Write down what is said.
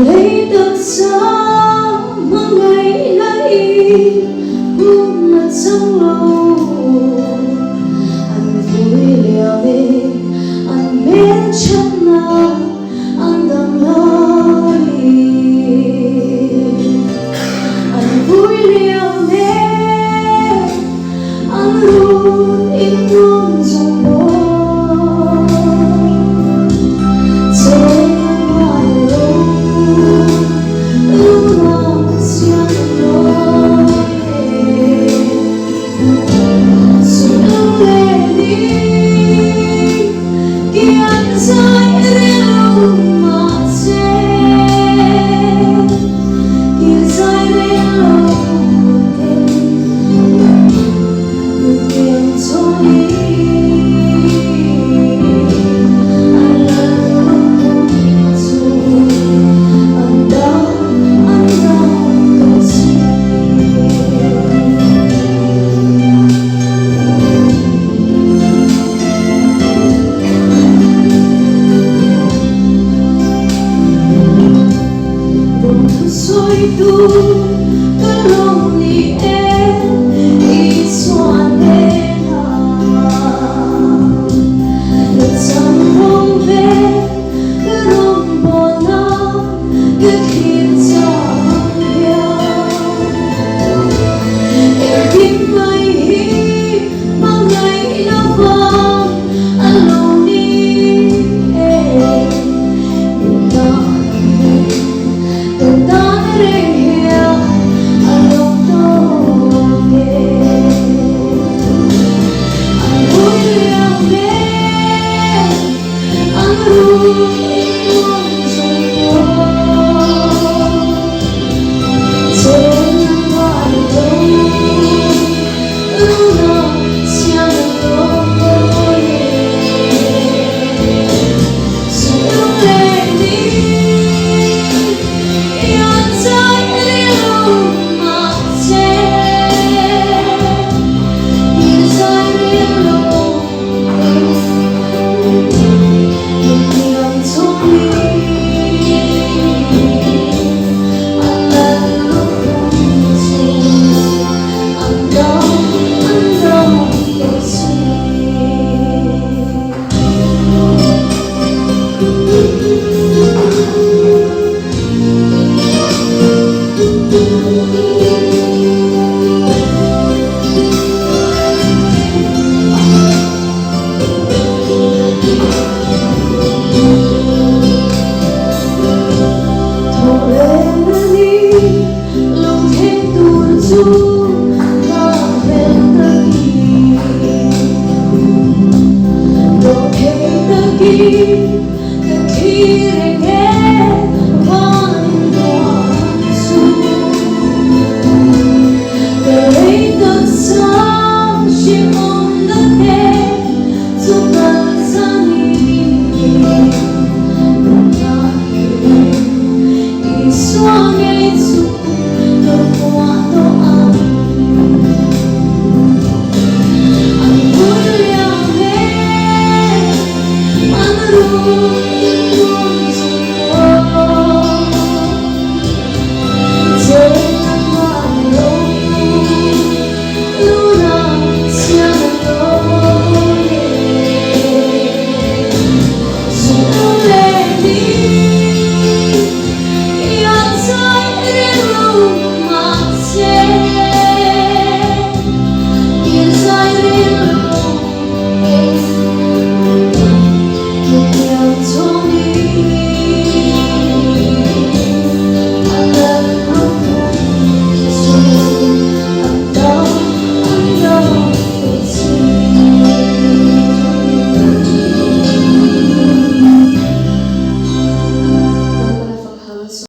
lấy tất sáng mang ngày nay buông mặt trong lâu anh vui liều mình anh biết chân nào anh đang lo anh vui liều mình anh luôn im luôn trong bóng soy tú, pero ni él y su anhela de tan rompe, que rompona, que quita el tiempo y mang ngày nó vang anh lâu đi Hãy subscribe cho kênh Ghiền Mì Gõ để không bỏ lỡ